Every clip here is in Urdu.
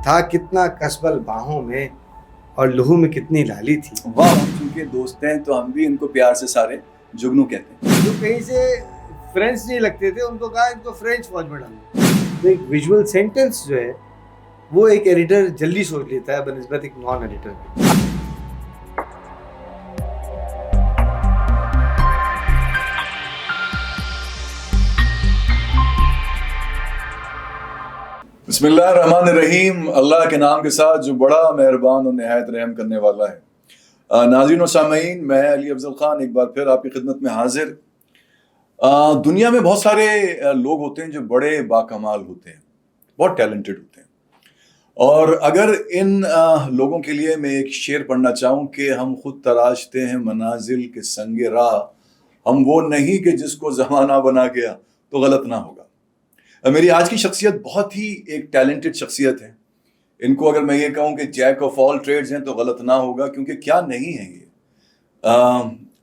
تھا کتنا کسبل باہوں میں اور لہو میں کتنی لالی تھی. واہ، ہم چونکہ دوست ہیں تو ہم بھی ان کو پیار سے سارے جگنو کہتے ہیں. جو کہیں سے فرینچ نہیں لگتے تھے ان کو کہا ان کو فرینچ فوج میں ڈالو. تو ایک ویژول سینٹنس جو ہے وہ ایک ایڈیٹر جلدی سوچ لیتا ہے بنسبت ایک نان ایڈیٹر کے. بسم اللہ الرحمن الرحیم. اللہ کے نام کے ساتھ جو بڑا مہربان اور نہایت رحم کرنے والا ہے. ناظرین و سامعین، میں علی افضل خان ایک بار پھر آپ کی خدمت میں حاضر. دنیا میں بہت سارے لوگ ہوتے ہیں جو بڑے باکمال ہوتے ہیں، بہت ٹیلنٹڈ ہوتے ہیں، اور اگر ان لوگوں کے لیے میں ایک شعر پڑھنا چاہوں کہ ہم خود تراشتے ہیں منازل کے سنگ راہ، ہم وہ نہیں کہ جس کو زمانہ بنا گیا تو غلط نہ ہوگا. میری آج کی شخصیت بہت ہی ایک ٹیلنٹڈ شخصیت ہے. ان کو اگر میں یہ کہوں کہ جیک آف آل ٹریڈز ہیں تو غلط نہ ہوگا، کیونکہ کیا نہیں ہیں یہ.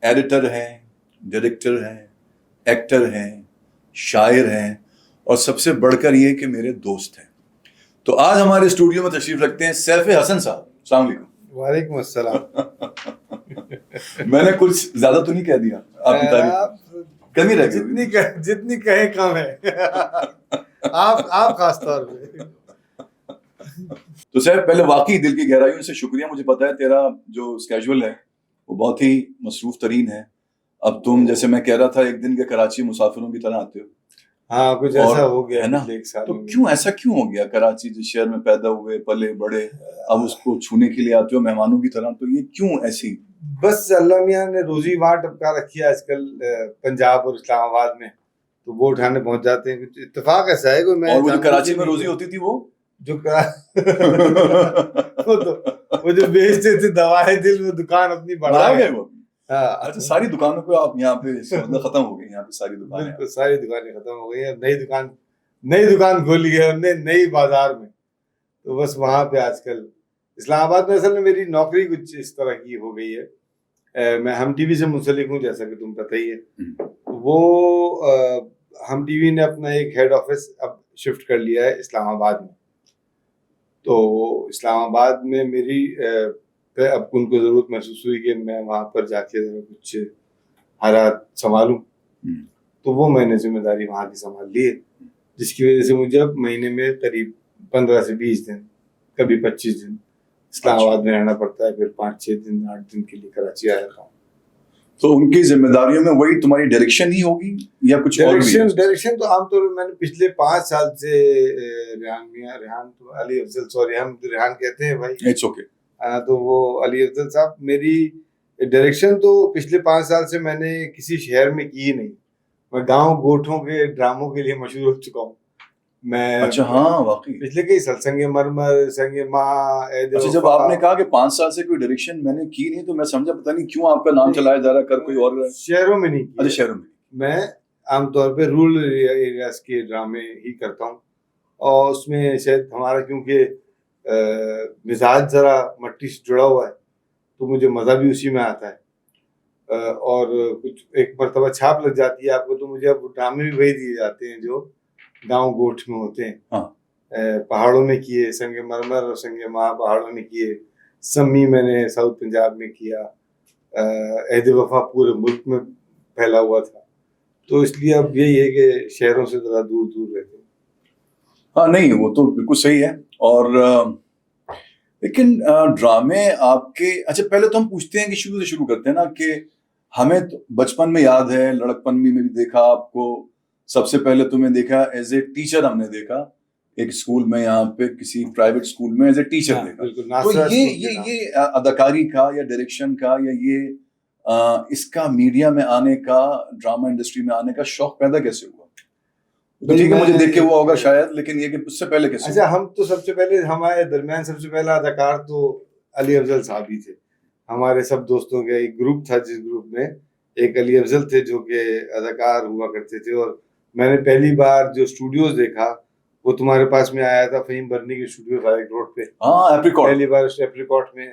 ایڈیٹر ہیں، ڈائریکٹر ہیں، ایکٹر ہیں، شاعر ہیں، اور سب سے بڑھ کر یہ کہ میرے دوست ہیں. تو آج ہمارے اسٹوڈیو میں تشریف رکھتے ہیں سیف حسن صاحب. السلام علیکم. وعلیکم السلام. میں نے کچھ زیادہ تو نہیں کہہ دیا؟ آپ کی تعریف کمی رہ گئی. جتنی کہے کم ہے. آپ خاص طور پہ. تو صاحب پہلے واقعی دل کی گہرائیوں سے شکریہ. مجھے پتا ہے تیرا جو اسکیجول ہے وہ بہت ہی مصروف ترین ہے. اب تم جیسے میں کہہ رہا تھا ایک دن کے کراچی مسافروں کی طرح آتے ہو. ہاں کچھ ایسا ہو گیا ہے نا. تو کیوں ایسا کیوں ہو گیا؟ کراچی جس شہر میں پیدا ہوئے پلے بڑے، اب اس کو چھونے کے لیے آتے ہو مہمانوں کی طرح، تو یہ کیوں ایسی؟ بس اللہ میاں نے روزی وہاں ٹپکا رکھی ہے آج کل پنجاب اور اسلام آباد میں، تو وہ اٹھانے پہنچ جاتے ہیں. کچھ اتفاق ایسا ہے کہ اور وہ جو کراچی میں روزی ہوتی تھی وہ جو وہ جو بیچتے تھے دوائے دل، وہ دکان اپنی بڑھا گئے. وہ اچھا، ساری دکانوں پہ آپ یہاں پہ ختم ہو گئی؟ یہاں پہ ساری دکانیں، بالکل ساری دکانیں ختم ہو گئی ہیں. نئی دکان کھولی ہے ہم نے نئی بازار میں. تو بس وہاں پہ آج کل اسلام آباد میں اصل میں میری نوکری کچھ اس طرح کی ہو گئی ہے. میں ہم ٹی وی سے منسلک ہوں، جیسا کہ تم پتہ ہی ہے. وہ ہم ٹی وی نے اپنا ایک ہیڈ آفس اب شفٹ کر لیا ہے اسلام آباد میں. تو اسلام آباد میں میری اب ان کو ضرورت محسوس ہوئی کہ میں وہاں پر جا کے کچھ حالات سنبھالوں. تو وہ میں نے ذمہ داری وہاں کی سنبھال لی ہے، جس کی وجہ سے مجھے اب مہینے میں قریب 15 سے 20 دن، کبھی 25 دن اسلام آباد میں رہنا پڑتا ہے. پھر 5-6 دن 8 دن کے لیے کراچی آیا تھا. تو ان کی ذمہ داریوں میں وہی تمہاری ڈائریکشن ہی ہوگی یا کچھ اور بھی؟ ڈائریکشن تو عام طور پر میں نے پچھلے 5 سال سے ریحان تو علی افضل، سوری ہم ریحان کہتے ہیں بھائی، اٹس اوکے. تو وہ علی افضل صاحب، میری ڈائریکشن تو پچھلے 5 سال سے میں نے کسی شہر میں کی ہی نہیں. میں گاؤں گوٹھوں کے ڈراموں کے لیے مشہور ہو چکا ہوں. میں اچھا ہاں واقعی پچھلے کئی سال سنگ مرمر، سنگ ماں. اچھا، جب آپ نے کہا کہ 5 سال سے کوئی ڈائریکشن میں نے کی نہیں تو میں سمجھا پتہ نہیں کیوں آپ کا نام چلایا جا رہا کر کوئی اور. شہروں میں نہیں. اچھا شہروں میں. میں عام طور پہ رورل ایریاز کے ڈرامے ہی کرتا ہوں، اور اس میں شاید ہمارا کیونکہ مزاج ذرا مٹی سے جڑا ہوا ہے تو مجھے مزہ بھی اسی میں آتا ہے. اور کچھ ایک مرتبہ چھاپ لگ جاتی ہے آپ کو، تو مجھے اب ڈرامے بھی وہی دیے جاتے ہیں جو گاؤں گوٹھ میں ہوتے ہیں. پہاڑوں میں کیے سنگ مرمر اور سنگ ماں، پہاڑوں میں کیے. سمی میں نے ساؤتھ پنجاب میں کیا. عہد وفا پورے ملک میں پھیلا ہوا تھا. تو اس لیے اب یہی ہے کہ شہروں سے ذرا دور دور رہتے ہیں. ہاں نہیں، وہ تو بالکل صحیح ہے. اور لیکن ڈرامے آپ کے، اچھا پہلے تو ہم پوچھتے ہیں کہ شروع سے شروع کرتے ہیں نا، کہ ہمیں تو بچپن میں یاد ہے، لڑکپن میں بھی دیکھا آپ کو. سب سے پہلے تمہیں دیکھا ایز اے ٹیچر، ہم نے دیکھا ایک اسکول میں، یہاں پہ کسی پرائیویٹ اسکول میں ایز اے ٹیچر دیکھا. تو یہ اداکاری کا یا ڈائریکشن کا یا یہ اس کا میڈیا میں آنے کا، ڈرامہ انڈسٹری میں آنے کا شوق پیدا کیسے ہوا؟ تو ٹھیک ہے مجھے دیکھ کے ہوا ہوگا شاید، لیکن یہ کہ اس سے پہلے کیسے؟ اچھا، ہم تو سب سے پہلے ہمارے درمیان سب سے پہلا اداکار تو علی افضل صاحب ہی تھے. ہمارے سب دوستوں کا ایک گروپ تھا، جس گروپ میں ایک علی افضل تھے جو کہ اداکار ہوا کرتے تھے. اور میں نے پہلی بار جو اسٹوڈیوز دیکھا وہ تمہارے پاس میں آیا تھا، فہیم برنی کے اسٹوڈیو فاروق روڈ پہ. ہاں ایپریکاٹ. پہلی بار ایپریکاٹ میں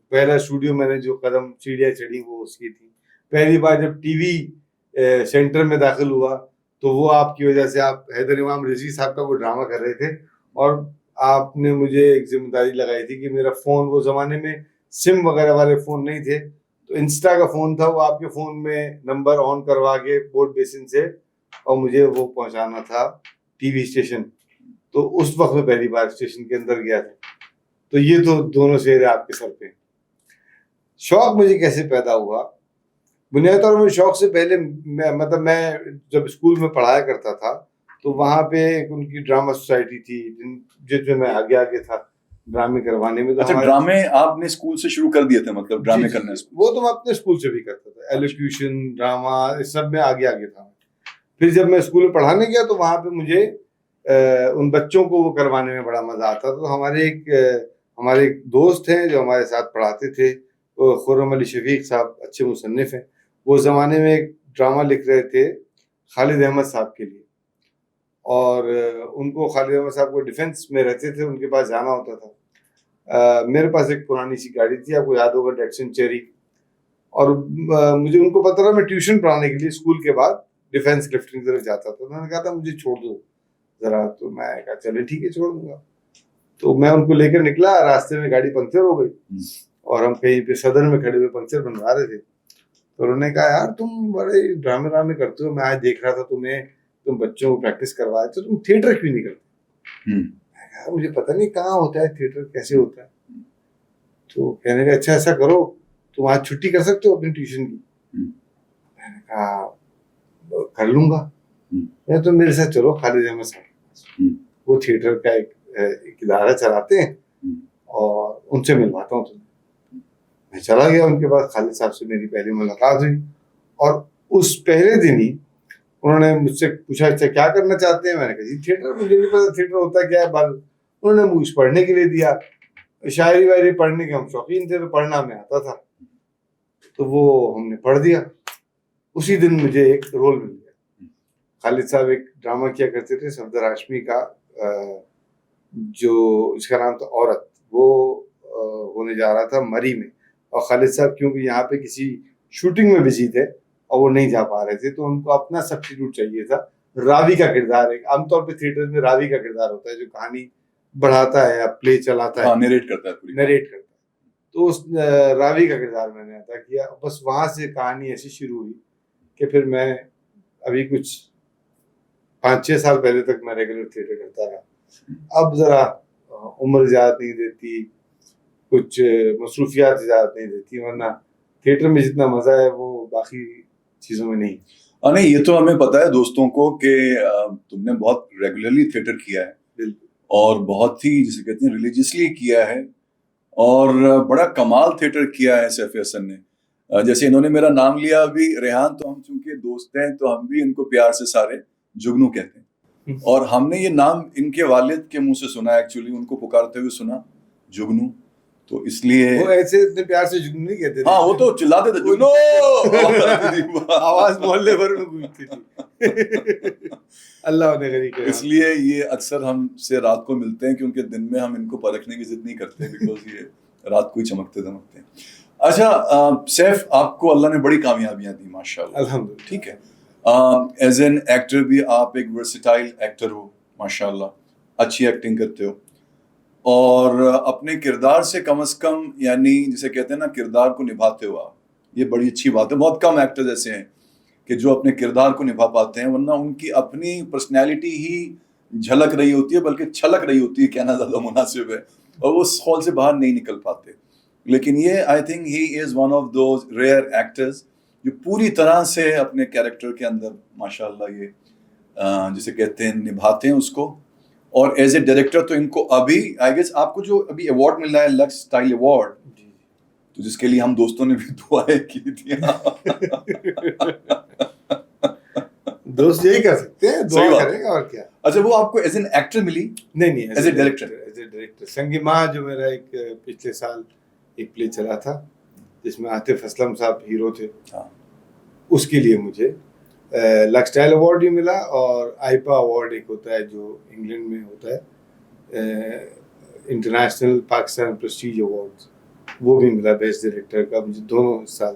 پہلا اسٹوڈیو میں نے جو قدم سیڑھیاں چڑھی وہ اس کی تھی. پہلی بار جب ٹی وی سینٹر میں داخل ہوا تو وہ آپ کی وجہ سے، آپ حیدر امام رضوی صاحب کا وہ ڈرامہ کر رہے تھے، اور آپ نے مجھے ایک ذمہ داری لگائی تھی کہ میرا فون، وہ زمانے میں سم وغیرہ والے فون نہیں تھے، تو انسٹا کا فون تھا، وہ آپ کے فون میں نمبر آن کروا کے بورڈ بیسن سے، اور مجھے وہ پہنچانا تھا ٹی وی اسٹیشن. تو اس وقت میں پہلی بار اسٹیشن کے اندر گیا تھا. تو یہ تو دونوں شعر آپ کے سر پہ. شوق مجھے کیسے پیدا ہوا؟ بنیادی طور پر شوق سے پہلے میں جب اسکول میں پڑھایا کرتا تھا تو وہاں پہ ایک ان کی ڈرامہ سوسائٹی تھی جس میں آگے تھا ڈرامے کروانے میں. اچھا، ڈرامے آپ نے اسکول سے شروع کر دیے تھے؟ مطلب ڈرامے کرنا وہ تو میں اپنے اسکول سے بھی کرتا تھا، ایلوکیوشن، ڈرامہ، اس سب میں آگے تھا. پھر جب میں اسکول میں پڑھانے گیا تو وہاں پہ مجھے ان بچوں کو وہ کروانے میں بڑا مزہ آتا تھا. تو ہمارے ایک دوست ہیں جو ہمارے ساتھ پڑھاتے تھے، خرم علی شفیق صاحب، اچھے مصنف ہیں. وہ زمانے میں ایک ڈرامہ لکھ رہے تھے خالد احمد صاحب کے لیے، اور ان کو خالد احمد صاحب کو ڈیفینس میں رہتے تھے، ان کے پاس جانا ہوتا تھا. میرے پاس ایک پرانی سی گاڑی تھی، آپ کو یاد ہوگا، ڈیکسن چیری. اور مجھے ان کو پتہ تھا میں ٹیوشن پڑھانے کے لیے اسکول کے بعد ڈیفینس لفٹنگ کی طرف جاتا تھا. انہوں نے کہا تھا مجھے چھوڑ دو ذرا، تو میں کہا چلے ٹھیک ہے چھوڑ دوں گا. تو میں ان کو لے کر نکلا، راستے میں گاڑی پنکچر ہو گئی اور ہم کہیں پہ صدر میں کھڑے ہوئے پنکچر بنوا رہے تھے. تو انہوں نے کہا یار تم بڑے ڈرامے کرتے ہو، میں آج دیکھ رہا تھا تم بچوں کو پریکٹس کروائے تو تم تھیٹر کیوں نہیں کرتے؟ مجھے پتہ نہیں کہاں ہوتا ہے تھیٹر، کیسے ہوتا ہے. تو کہنے کا اچھا ایسا کرو تم آج چھٹی کر سکتے ہو اپنی ٹیوشن کی. میں نے کہا کر لوں گا. میں تو میرے ساتھ چلو خالد احمد صاحب، وہ تھیٹر کا ایک ادارہ چلاتے ہیں اور ان سے ملواتا ہوں تمہیں. میں چلا گیا ان کے پاس، خالد صاحب سے میری پہلی ملاقات ہوئی اور اس پہلے دن ہی انہوں نے مجھ سے پوچھا اچھا کیا کرنا چاہتے ہیں. میں نے کہا جی تھیٹر، مجھے نہیں پتا تھیٹر ہوتا کیا ہے. انہوں نے مجھے پڑھنے کے لیے دیا، شاعری واعری پڑھنے کے ہم شوقین تھے تو پڑھنا ہمیں آتا تھا. تو وہ ہم نے پڑھ دیا. اسی دن مجھے ایک رول مل گیا. خالد صاحب ایک ڈرامہ کیا کرتے تھے صفدر ہاشمی کا، جو اس کا نام تھا عورت، وہ ہونے جا رہا تھا مری میں. اور خالد صاحب کیونکہ یہاں پہ کسی شوٹنگ میں بزی تھے اور وہ نہیں جا پا رہے تھے، تو ان کو اپنا سبسٹیٹیوٹ چاہیے تھا. راوی کا کردار ہے، عام طور پہ تھیٹر میں راوی کا کردار ہوتا ہے جو کہانی بڑھاتا ہے یا پلے چلاتا ہے، نیریٹ کرتا ہے. تو اس راوی کا کردار میں نے ادا کیا. بس وہاں سے کہانی ایسی شروع ہوئی کہ پھر میں ابھی کچھ 5-6 سال پہلے تک میں ریگولر تھیٹر کرتا رہا. اب ذرا عمر زیادہ نہیں دیتی، کچھ مصروفیات زیادہ نہیں دیتی، ورنہ تھیٹر میں جتنا مزہ ہے وہ باقی چیزوں میں نہیں. نہیں، یہ تو ہمیں پتا ہے دوستوں کو کہ تم نے بہت ریگولرلی تھیٹر کیا ہے. بالکل. اور بہت ہی جسے کہتے ہیں ریلیجیسلی کیا ہے، اور بڑا کمال تھیٹر کیا ہے سیف حسن نے. جیسے انہوں نے میرا نام لیا ابھی، ریحان، تو ہم چونکہ دوست ہیں تو ہم بھی ان کو پیار سے سارے جگنو کہتے ہیں. اور ہم نے یہ نام ان کے والد کے منہ سے سنا، ایکچولی ان کو پکارتے ہوئے سنا جگنو. تو اس لیے وہ ایسے اتنے پیار سے جگنو نہیں کہتے تھے. ہاں، وہ تو چلاتے تھے جگنو، آواز محلے بھر میں گونجتی تھی. اللہ نے غریب. اس لیے یہ اکثر ہم سے رات کو ملتے ہیں، کیونکہ دن میں ہم ان کو پرکھنے کی ضد نہیں کرتے، بیکاز یہ رات کو ہی چمکتے دمکتے ہیں. اچھا سیف، آپ کو اللہ نے بڑی کامیابیاں دی ماشاء اللہ. الحمدللہ. ٹھیک ہے، ایز این ایکٹر بھی آپ ایک ورسٹائل ایکٹر ہو ماشاء اللہ، اچھی ایکٹنگ کرتے ہو، اور اپنے کردار سے کم از کم، یعنی جسے کہتے ہیں نا کردار کو نبھاتے ہو آپ، یہ بڑی اچھی بات ہے. بہت کم ایکٹرز ایسے ہیں کہ جو اپنے کردار کو نبھا پاتے ہیں، ورنہ ان کی اپنی پرسنالٹی ہی جھلک رہی ہوتی ہے، بلکہ چھلک رہی ہوتی ہے کہنا زیادہ مناسب ہے، اور وہ اس خول سے باہر نہیں نکل پاتے. لیکن یہ I think he is one of those rare actors جو پوری طرح سے اپنے کیریکٹر کے اندر ماشاء اللہ یہ جسے کہتے ہیں نبھاتے ہیں اس کو. اور ایز اے ڈائریکٹر تو ان کو ابھی آئی گیس آپ کو جو ابھی ایوارڈ مل رہا ہے لکس اسٹائل ایوارڈ، تو جس کے لیے ہم دوستوں نے بھی دعائیں کی تھی. دوست یہی کر سکتے ہیں، دعا کریں گے اور کیا. اچھا، وہ آپ کو ایز این ایکٹر ملی؟ نہیں، ایز اے ڈائریکٹر. سنگ ماں جو میرا ایک پچھلے سال ایک پلے چلا تھا جس میں عاطف اسلم صاحب ہیرو تھے، اس کے لیے مجھے لکس اسٹائل ایوارڈ بھی ملا، اور آئپا ایوارڈ ایک ہوتا ہے جو انگلینڈ میں ہوتا ہے، انٹرنیشنل پاکستان پریسٹیج ایوارڈ، وہ بھی ملا بیسٹ ڈائریکٹر کا مجھے دونوں سال.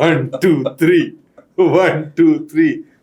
1 2 3 1 2 3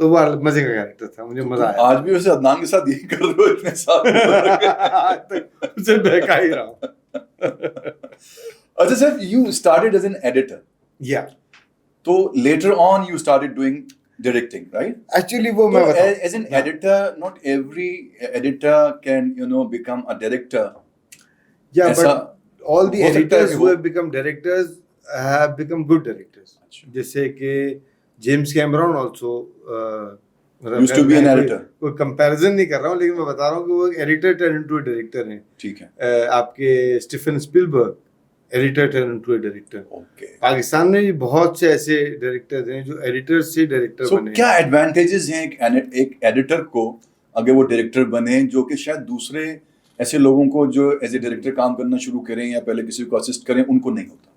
تو وہ مزے کا کیریکٹر تھا, مجھے مزہ آیا. آج بھی ویسے عدنان کے ساتھ یہی کر رہے ہو اتنے سال اسے بہکا ہی رہا ہوں. اچھا سر, you started as an editor. Yeah. تو later on you started doing directing, right? Actually وہ میں بتاؤں, as an editor, not every editor can, become a director. Yeah, but all the ہو سکتا ہے editors کہ who have become directors have become good directors. جیسے کہ James Cameron also used to be an editor. کوئی کمپیریزن نہیں کر رہا ہوں, لیکن میں بتا رہا ہوں کہ وہ editor turn into a director ہیں. ٹھیک ہے. آپ کے Stephen Spielberg editor turn into a director. Okay. Pakistan میں بھی بہت سے ایسے ڈائریکٹرز ہیں جو ایڈیٹر سے ڈائریکٹر بنے. کیا ایڈوانٹیجز ہیں ایک ایڈیٹر کو اگر وہ ڈائریکٹر بنے, جو کہ شاید دوسرے ایسے لوگوں کو جو ایز اے ڈائریکٹر کام کرنا شروع کریں یا پہلے کسی کو اسسٹ کریں ان کو نہیں ہوتا؟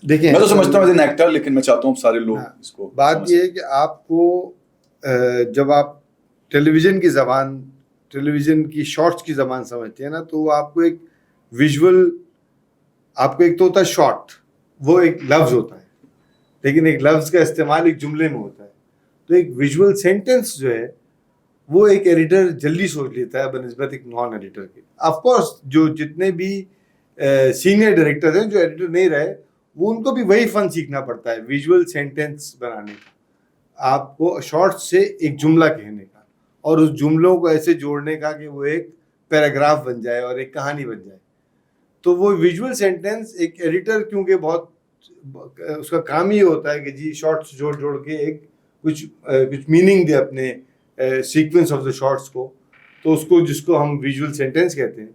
دیکھیں, میں تو سمجھتا ہوں ایز این ایکٹر, لیکن میں چاہتا ہوں سارے لوگ اس کو. بات یہ ہے کہ آپ کو جب آپ ٹیلیویژن کی زبان, ٹیلیویژن کی شارٹس کی زبان سمجھتے ہیں نا, تو آپ کو ایک ویژول, آپ کو ایک تو ہوتا ہے شارٹ, وہ ایک لفظ ہوتا ہے, لیکن ایک لفظ کا استعمال ایک جملے میں ہوتا ہے. تو ایک ویژول سینٹینس جو ہے وہ ایک ایڈیٹر جلدی سوچ لیتا ہے بنسبت ایک نان ایڈیٹر کے. آف کورس جو جتنے بھی سینئر ڈائریکٹرز ہیں جو ایڈیٹر نہیں رہے, وہ ان کو بھی وہی فن سیکھنا پڑتا ہے ویژول سینٹینس بنانے کا, آپ کو شارٹ سے ایک جملہ کہنے کا اور اس جملوں کو ایسے جوڑنے کا کہ وہ ایک پیراگراف بن جائے اور ایک کہانی بن جائے. تو وہ ویژول سینٹینس ایک ایڈیٹر کیونکہ بہت اس کا کام ہی ہوتا ہے کہ جی شارٹس جوڑ کے ایک کچھ میننگ دے اپنے سیکوینس آف دا شارٹس کو, تو اس کو جس کو ہم ویژول سینٹینس کہتے ہیں,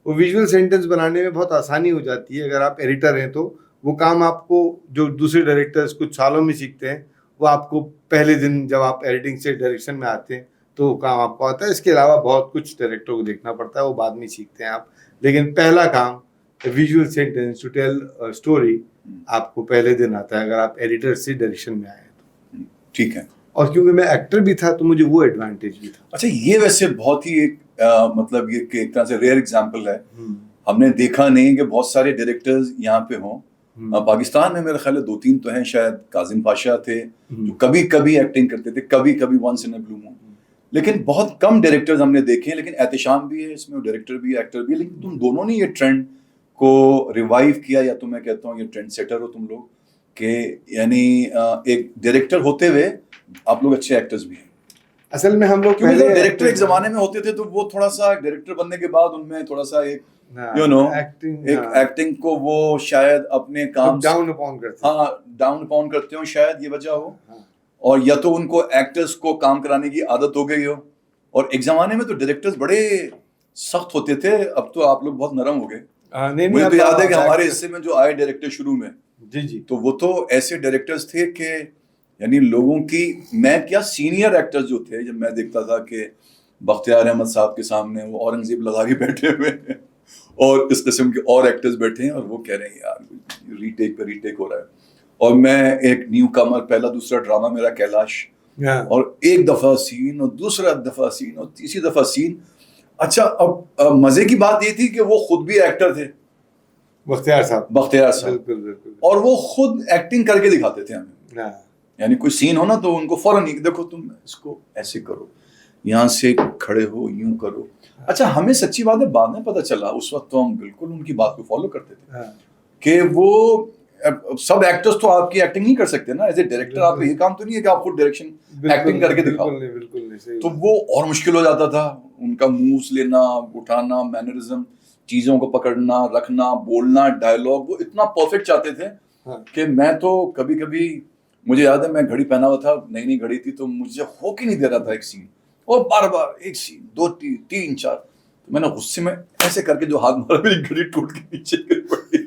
وہ ویژول سینٹینس بنانے میں بہت آسانی ہو جاتی ہے اگر آپ ایڈیٹر ہیں. تو وہ کام آپ کو جو دوسرے ڈائریکٹرز کچھ سالوں میں سیکھتے ہیں, وہ آپ کو پہلے دن جب آپ ایڈیٹنگ سے ڈائریکشن میں آتے ہیں تو وہ کام آپ کو آتا ہے. اس کے علاوہ بہت کچھ ڈائریکٹر کو دیکھنا پڑتا ہے, وہ بعد میں سیکھتے ہیں آپ, لیکن پہلا کام visual sentence to tell story آپ کو پہلے دن آتا ہے اگر آپ ایڈیٹر سے ڈائریکشن میں آئے تو. ٹھیک ہے. اور کیونکہ میں ایکٹر بھی تھا تو مجھے وہ ایڈوانٹیج بھی تھا. اچھا, یہ ویسے بہت ہی ایک مطلب یہ کہ ایک طرح سے ریئر ایگزامپل ہے. ہم نے دیکھا نہیں کہ بہت سارے ڈائریکٹرز یہاں پہ ہوں. پاکستان میں میرے خیال ہے 2-3 تو ہیں شاید. کاظم پاشا تھے جو کبھی کبھی ایکٹنگ کرتے تھے, کبھی کبھی ونس ان اے بلو مون, لیکن بہت کم ڈائریکٹرز ہم نے دیکھے ہیں. لیکن احتشام بھی ہے اس میں, ڈائریکٹر بھی ایکٹر بھی. لیکن تم دونوں نے یہ ٹرینڈ کو ریوائیو کیا, یا تو میں کہتا ہوں یہ ٹرینڈ سیٹر ہو تم لوگ, کہ یعنی ایک ڈائریکٹر ہوتے ہوئے آپ لوگ اچھے ایکٹرز بھی ہیں. اصل میں ہم لوگ پہلے ڈائریکٹر ایک زمانے میں ہوتے تھے تو وہ تھوڑا سا ڈائریکٹر بننے کے بعد ان میں تھوڑا سا ایک ایکٹنگ کو وہ شاید اپنے کام ڈاؤن اپون کرتے ہوں, شاید یہ وجہ ہو. اور یا تو ان کو ایکٹرز کو کام کرانے کی عادت ہو گئی ہو. اور ایک زمانے میں تو ڈائریکٹرز بڑے سخت ہوتے تھے, اب تو آپ لوگ بہت نرم ہو گئے. مجھے تو یاد ہے کہ ہمارے حصے میں جو آئے ڈائریکٹر شروع میں, جی تو وہ تو ایسے ڈائریکٹرز تھے کہ یعنی لوگوں کی, میں کیا سینئر ایکٹرز جو تھے, جب میں دیکھتا تھا کہ بختیار احمد صاحب کے سامنے وہ اورنگزیب لگا کے بیٹھے ہوئے ہیں اور اس قسم کے اور ایکٹرز بیٹھے ہیں, اور وہ کہہ رہے ہیں یار ری ٹیک پہ ری ٹیک ہو رہا ہے. اور میں ایک نیو کمر, پہلا دوسرا ڈرامہ میرا کیلاش, اور ایک دفعہ سین اور دوسرا دفعہ سین اور تیسری دفعہ سین. اچھا, اب مزے کی بات یہ تھی کہ وہ خود بھی ایکٹر تھے, بختیار صاحب, بالکل, اور وہ خود ایکٹنگ کر کے دکھاتے تھے ہمیں. یعنی کوئی سین ہو نا تو ان کو فوراً دیکھو تم اس کو ایسے کرو, یہاں سے کھڑے ہو, یوں کرو. اچھا, ہمیں سچی بات ہے بعد میں پتہ چلا, اس وقت تو ہم بالکل ان کی بات کو فالو کرتے تھے کہ وہ سب ایکٹرز تو آپ کی ایکٹنگ نہیں کر سکتے نا. ایز اے ڈائریکٹر آپ کا یہ کام تو نہیں ہے کہ آپ خود ڈائریکشن ایکٹنگ کر کے دکھاؤ. تو وہ اور مشکل ہو جاتا تھا. ان کا مووز لینا, اٹھانا, مینرزم, چیزوں کو پکڑنا, رکھنا, بولنا, ڈائلاگ, وہ اتنا پرفیکٹ چاہتے تھے کہ میں تو کبھی کبھی, مجھے یاد ہے میں گھڑی پہنا ہوا تھا, نئی گھڑی تھی, تو مجھے ہو کے نہیں دے رہا تھا ایک سین, اور بار بار ایک سین 2 3 4. تو میں نے غصے میں ایسے کر کے جو ہاتھ مارا, میری گھڑی ٹوٹ کے نیچے گر پڑی.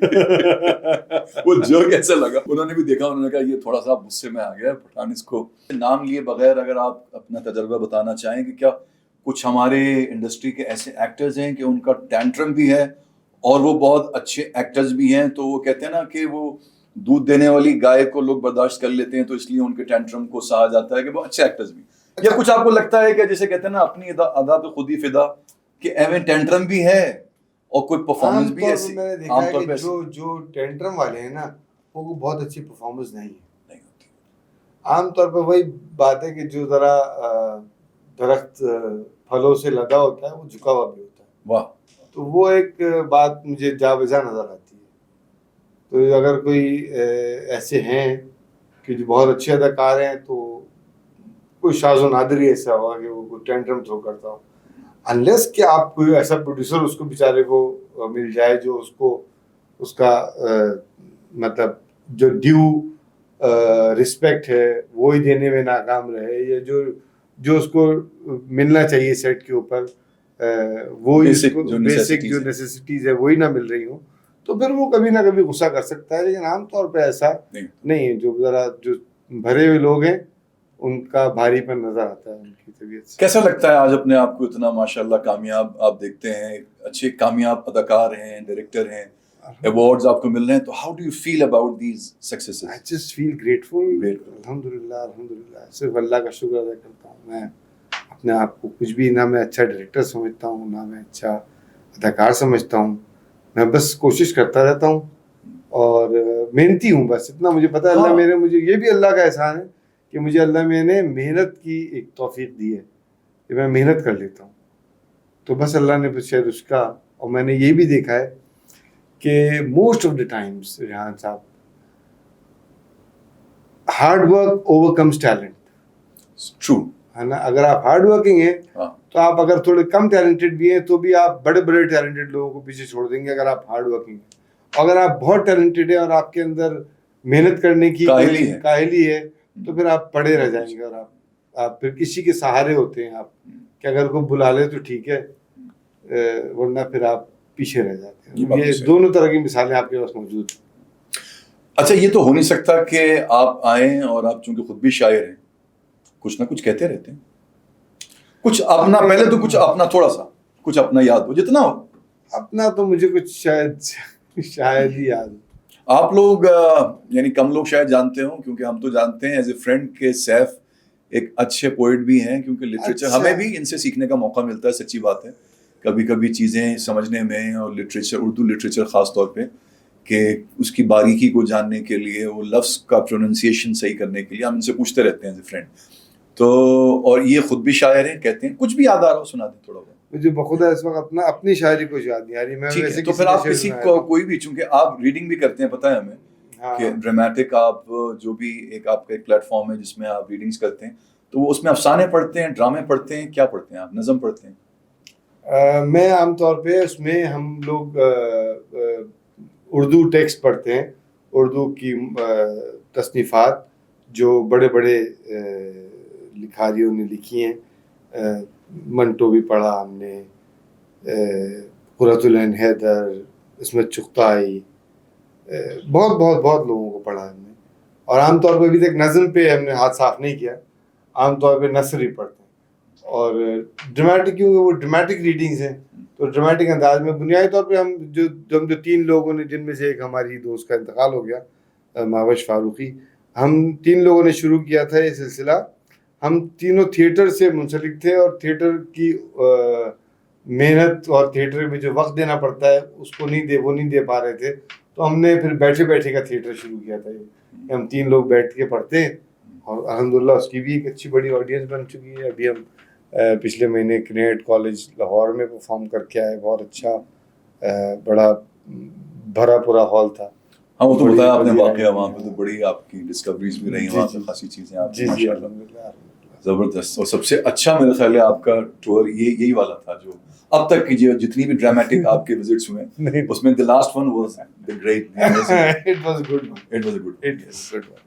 وہ جو کیسا لگا, انہوں نے بھی دیکھا, انہوں نے کہا یہ تھوڑا سا غصے میں آ گیا پٹھان. اس کو نام لیے بغیر اگر آپ اپنا تجربہ بتانا چاہیں کہ کیا کچھ ہمارے انڈسٹری کے ایسے ایکٹرز ہیں کہ ان کا ٹینٹرم بھی ہے اور وہ بہت اچھے ایکٹرز بھی ہیں, تو وہ کہتے ہیں نا کہ وہ دودھ دینے والی گائے کو لوگ برداشت کر لیتے ہیں, تو اس لیے ان کے ٹینٹرم کو سہا جاتا ہے کہ وہ اچھے ایکٹرز بھی. یا کچھ آپ کو لگتا ہے کہ جیسے کہتے ہیں نا اپنی ادا پہ خود ہی فدا, کہ ایویں ٹینٹرم بھی ہے اور کوئی پرفارمنس بھی ایسی. عام طور پہ جو ٹینٹرم والے ہیں نا, وہ بہت اچھی پرفارمنس نہیں ہوتی. عام طور پہ وہی بات ہے کہ جو ذرا درخت پھلوں سے لدا ہوتا ہے وہ جھکا ہوا بھی ہوتا ہے. واہ. تو وہ ایک بات مجھے جا بجا نظر آتی ہے. تو اگر کوئی ایسے ہیں کہ جو بہت اچھے اداکار ہیں تو کوئی شاذ و نادر ہی ایسا ہوگا کہ وہ کوئی ٹینٹرم تھرو کرتا ہو, انلیس کہ آپ کوئی ایسا پروڈیوسر اس کو بیچارے کو مل جائے جو اس کو اس کا مطلب جو ڈیو رسپیکٹ ہے وہی دینے میں ناکام رہے, یا جو اس کو ملنا چاہیے سیٹ کے اوپر وہ بیسک جو نیسیسٹیز ہے وہی نہ مل رہی ہوں, تو پھر وہ کبھی نہ کبھی غصہ کر سکتا ہے. لیکن عام طور پہ ایسا نہیں ہے. جو ذرا جو بھرے ہوئے لوگ ہیں ان کا بھاری پن نظر آتا ہے ان کی طبیعت سے. کیسا لگتا ہے آج اپنے آپ کو اتنا ماشاءاللہ کامیاب آپ دیکھتے ہیں, اچھے کامیاب اداکار ہیں, ڈائریکٹر ہیں, ایوارڈز آپ کو مل رہے ہیں, تو how do you feel about these successes? I just feel grateful. الحمدللہ صرف اللہ کا شکر ادا کرتا ہوں. میں اپنے آپ کو کچھ بھی نہ میں اچھا ڈائریکٹر سمجھتا ہوں نہ میں اچھا اداکار سمجھتا ہوں. میں بس کوشش کرتا رہتا ہوں اور محنتی ہوں, بس اتنا مجھے پتا ہے. اللہ مجھے یہ بھی اللہ کا احسان ہے کہ مجھے اللہ میں نے محنت کی ایک توفیق دی ہے کہ میں محنت کر لیتا ہوں. تو بس اللہ نے شاید اس کا, اور میں نے یہ بھی دیکھا ہے کہ most of the times Rehan صاحب hard work overcomes talent. True ہے نا. اگر آپ ہارڈ ورکنگ ہیں تو آپ اگر تھوڑے کم ٹیلنٹڈ بھی ہیں تو بھی آپ بڑے بڑے ٹیلنٹڈ لوگوں کو پیچھے چھوڑ دیں گے اگر آپ ہارڈ ورکنگ ہیں. اگر آپ بہت ٹیلنٹڈ ہیں اور آپ کے اندر محنت کرنے کی کاہلی ہے تو پھر آپ پڑے رہ جائیں گے, اور آپ پھر کسی کے سہارے ہوتے ہیں آپ کہ اگر کوئی بلا لے تو ٹھیک ہے, ورنہ پھر آپ پیچھے رہ جاتے ہیں. یہ دونوں طرح کی مثالیں آپ کے پاس موجود ہیں. اچھا, یہ تو ہو نہیں سکتا کہ آپ آئیں اور آپ چونکہ خود بھی شاعر ہیں کچھ نہ کچھ کہتے رہتے ہیں, کچھ اپنا پہلے تو کچھ اپنا تھوڑا سا کچھ اپنا یاد ہو, جتنا ہو اپنا تو مجھے کچھ شاید ہی یاد. آپ لوگ یعنی کم لوگ شاید جانتے ہوں, کیونکہ ہم تو جانتے ہیں ایز اے فرینڈ کے سیف ایک اچھے پوئٹ بھی ہیں, کیونکہ لٹریچر ہمیں بھی ان سے سیکھنے کا موقع ملتا ہے. سچی بات ہے, کبھی کبھی چیزیں سمجھنے میں, اور لٹریچر اردو لٹریچر خاص طور پہ کہ اس کی باریکی کو جاننے کے لیے, وہ لفظ کا پروننسیشن صحیح کرنے کے لیے ہم ان سے پوچھتے رہتے ہیں ایز اے فرینڈ. تو اور یہ خود بھی شاعر ہیں, کہتے ہیں کچھ بھی یاد آ رہا ہو سنا دیں تھوڑا بہت. مجھے بخدا اس وقت اپنی شاعری کچھ یاد نہیں آ رہی. میں ویسے تو پھر آپ کسی کو کوئی بھی, چونکہ آپ ریڈنگ بھی کرتے ہیں پتہ ہے ہمیں کہ ڈرامیٹک آپ جو بھی ایک آپ کا ایک پلیٹ فارم ہے جس میں آپ ریڈنگز کرتے ہیں, تو وہ اس میں افسانے پڑھتے ہیں, ڈرامے پڑھتے ہیں, کیا پڑھتے ہیں آپ, نظم پڑھتے ہیں؟ میں عام طور پہ اس میں ہم لوگ اردو ٹیکسٹ پڑھتے ہیں, اردو کی تصنیفات جو بڑے بڑے لکھاریوں نے لکھی ہیں. منٹو بھی پڑھا ہم نے, قرۃ العین حیدر, عصمت چغتائی, بہت بہت بہت لوگوں کو پڑھا ہم نے. اور عام طور پہ ابھی تک نظم پہ ہم نے ہاتھ صاف نہیں کیا, عام طور پہ نثر ہی پڑھتے ہیں. اور ڈراماٹک, کیونکہ وہ ڈراماٹک ریڈنگز ہیں تو ڈراماٹک انداز میں بنیادی طور پہ ہم جو تین لوگوں نے, جن میں سے ایک ہماری دوست کا انتقال ہو گیا, ماوش فاروقی, ہم تین لوگوں نے شروع کیا تھا یہ سلسلہ. ہم تینوں تھیٹر سے منسلک تھے اور تھیٹر کی محنت اور تھیٹر میں جو وقت دینا پڑتا ہے اس کو وہ نہیں دے پا رہے تھے. تو ہم نے پھر بیٹھے بیٹھے کا تھیٹر شروع کیا تھا. یہ ہم تین لوگ بیٹھ کے پڑھتے ہیں اور الحمدللہ اس کی بھی ایک اچھی بڑی آڈینس بن چکی ہے. ابھی ہم پچھلے مہینے کنیٹ کالج لاہور میں پرفارم کر کے آئے, بہت اچھا بڑا بھرا پورا ہال تھا. ہاں وہ تو بتایا آپ نے واقعہ, وہاں پہ تو بڑی آپ کی ڈسکوریز بھی رہی, وہاں پہ خاصی چیزیں آپ کی ماشاءاللہ زبردست. اور سب سے اچھا میرا خیال ہے آپ کا ٹور یہی والا تھا جو اب تک کی جتنی بھی ڈراماٹک آپ کے وزٹس ہوئے اس میں the last one was the great. It was a good one. It was a good one.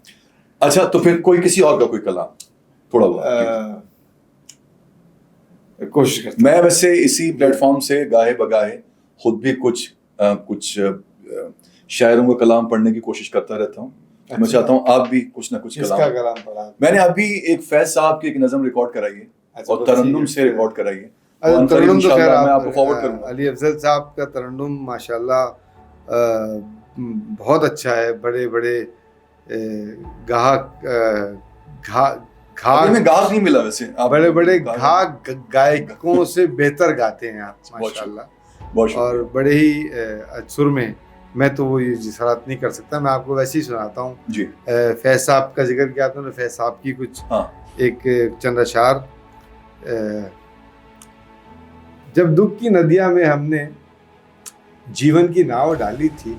اچھا, تو پھر کوئی کسی اور کا کوئی کلام تھوڑا بہت کوشش کرتا. میں ویسے اسی پلیٹ فارم سے گاہے بگاہے خود بھی کچھ شاعروں کا کلام پڑھنے کی کوشش کرتا رہتا ہوں. میں چاہتا ہوں آپ بھی کچھ نہ کچھ کلام پڑھا. میں نے ابھی ایک فیض صاحب کی ایک نظم ریکارڈ کرائی ہے اور ترنم سے ریکارڈ کرائی ہے. ترنم تو خیر میں آپ کو فارورڈ کروں گا. علی افضل صاحب کا ترنم ماشاءاللہ بہت اچھا ہے. بڑے بڑے گاہک نہیں ملا ویسے, بڑے بڑے گائکوں سے بہتر گاتے ہیں آپ ماشاءاللہ, اور بڑے ہی سر میں میں تو وہ یہ جسارت نہیں کر سکتا. میں آپ کو ویسے ہی سناتا ہوں. جی فیض صاحب کا ذکر کیا آپ نے, فیض صاحب کی کچھ ہاں ایک چند اشعار. جب دکھ کی ندیاں میں ہم نے جیون کی ناؤ ڈالی تھی,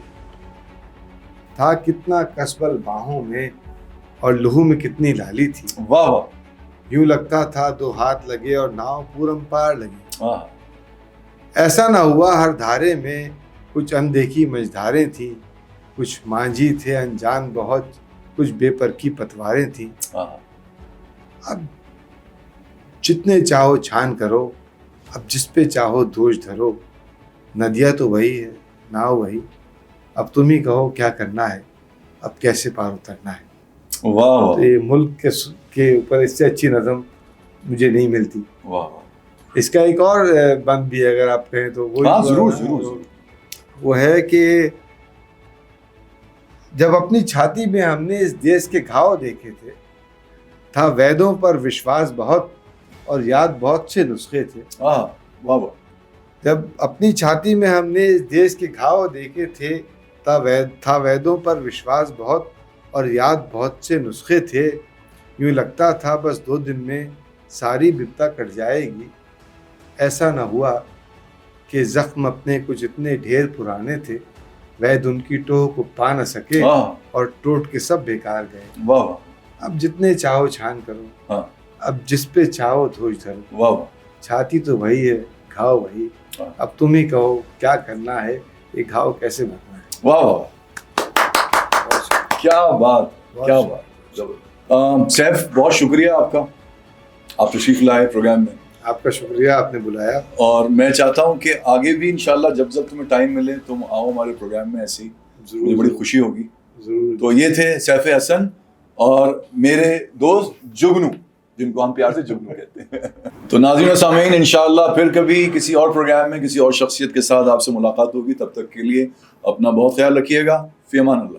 تھا کتنا کسبل باہوں میں اور لہو میں کتنی لالی تھی. واہ واہ. یوں لگتا تھا دو ہاتھ لگے اور ناؤ پورم پار لگی. ہاں ایسا نہ ہوا ہر دھارے میں کچھ اندیکھی مجدھاریں تھیں, کچھ مانجھی تھے انجان بہت, کچھ بے پر کی پتواریں تھیں. ہاں. اب جتنے چاہو چھان کرو, اب جس پہ چاہو دوش دھرو, ندیاں تو وہی ہے ناؤ وہی, اب تم ہی کہو کیا کرنا ہے, اب کیسے پار اترنا ہے. واہ تو واہ. یہ ملک کے اوپر اس سے اچھی نظم مجھے نہیں ملتی. واہ واہ. اس کا ایک اور بند بھی ہے اگر آپ کہیں تو وہ ہاں ضرور ضرور. وہ ہے کہ جب اپنی چھاتی میں ہم نے اس دیش کے گھاؤ دیکھے تھے, تھا ویدوں پر وشواس بہت اور یاد بہت سے نسخے تھے. ہاں واہ واہ. جب اپنی چھاتی میں ہم نے اس دیش کے گھاؤ دیکھے تھے, تھا ویدوں پر وشواس بہت اور یاد بہت سے نسخے تھے. یوں لگتا تھا بس 2 دن میں ساری بپتا کٹ جائے گی. ایسا نہ ہوا کہ زخم اپنے کچھ اتنے ڈھیر پرانے تھے, وید ان کی ٹوہ کو پا نہ سکے اور ٹوٹ کے سب بیکار گئے. واہ واہ. اب جتنے چاہو چھان کرو, ہاں. اب جس پہ چاہو دھوش دھرو, واہ واہ. چھاتی تو وہی ہے گھاؤ وہی, اب تم ہی کہو کیا کرنا ہے, یہ گھاؤ کیسے بھرنا ہے. واہ واہ. کیا بات کیا بات. سیف بہت شکریہ آپ کا, آپ تشریف لائے پروگرام میں. آپ کا شکریہ, آپ نے بلایا. اور میں چاہتا ہوں کہ آگے بھی انشاءاللہ جب تمہیں ٹائم ملے تم آؤ ہمارے پروگرام میں. ایسی مجھے بڑی خوشی ہوگی. ضرور. تو یہ تھے سیف حسن اور میرے دوست جگنو, جن کو ہم پیار سے جگنو کہتے ہیں. تو ناظرین و سامعین, انشاءاللہ پھر کبھی کسی اور پروگرام میں کسی اور شخصیت کے ساتھ آپ سے ملاقات ہوگی. تب تک کے لیے اپنا بہت خیال رکھیے گا. فی امان اللہ.